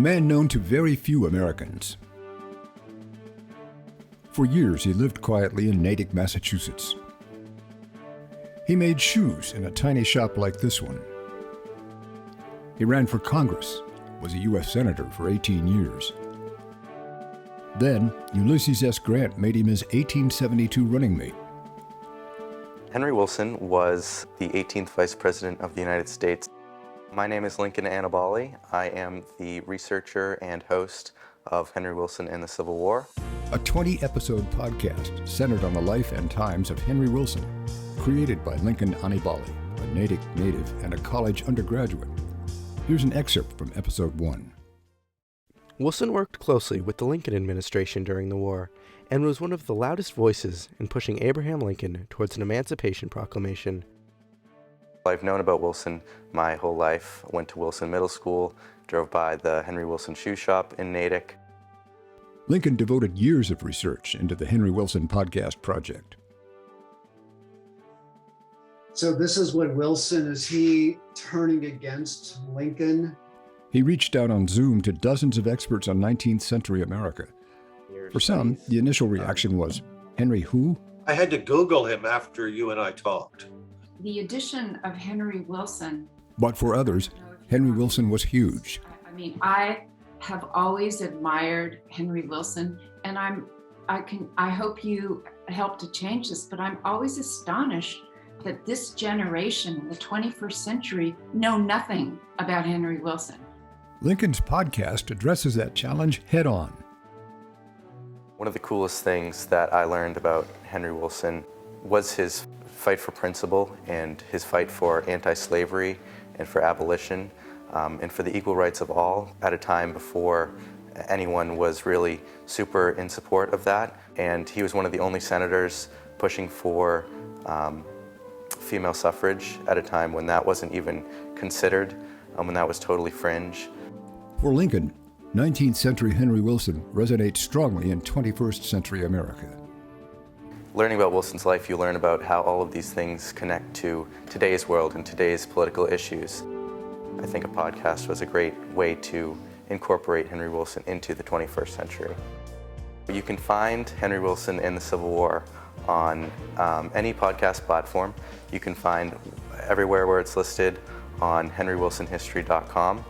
a man known to very few Americans. For years, he lived quietly in Natick, Massachusetts. He made shoes in a tiny shop like this one. He ran for Congress, was a U.S. Senator for 18 years. Then, Ulysses S. Grant made him his 1872 running mate. Henry Wilson was the 18th Vice President of the United States. My name is Lincoln Annibale. I am the researcher and host of Henry Wilson and the Civil War. A 20-episode podcast centered on the life and times of Henry Wilson, created by Lincoln Annibale, a Natick native and a college undergraduate. Here's an excerpt from episode 1. Wilson worked closely with the Lincoln administration during the war and was one of the loudest voices in pushing Abraham Lincoln towards an Emancipation Proclamation. I've known about Wilson my whole life. Went to Wilson Middle School, drove by the Henry Wilson shoe shop in Natick. Lincoln devoted years of research into the Henry Wilson podcast project. So this is what Wilson, is he turning against Lincoln? He reached out on Zoom to dozens of experts on 19th century America. For some, the initial reaction was, Henry who? I had to Google him after you and I talked. The addition of Henry Wilson. But for others, Henry Wilson was huge. I mean, I have always admired Henry Wilson, and I hope you help to change this, but I'm always astonished that this generation in the 21st century know nothing about Henry Wilson. Lincoln's podcast addresses that challenge head on. One of the coolest things that I learned about Henry Wilson was his fight for principle and his fight for anti-slavery and for abolition and for the equal rights of all at a time before anyone was really super in support of that. And he was one of the only senators pushing for female suffrage at a time when that wasn't even considered, when that was totally fringe. For Lincoln, 19th century Henry Wilson resonates strongly in 21st century America. Learning about Wilson's life, you learn about how all of these things connect to today's world and today's political issues. I think a podcast was a great way to incorporate Henry Wilson into the 21st century. You can find Henry Wilson and the Civil War on any podcast platform. You can find everywhere where it's listed on henrywilsonhistory.com.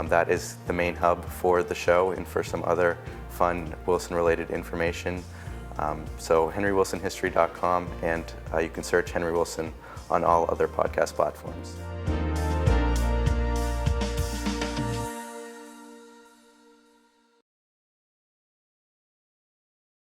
That is the main hub for the show and for some other fun Wilson-related information. So henrywilsonhistory.com, and you can search Henry Wilson on all other podcast platforms.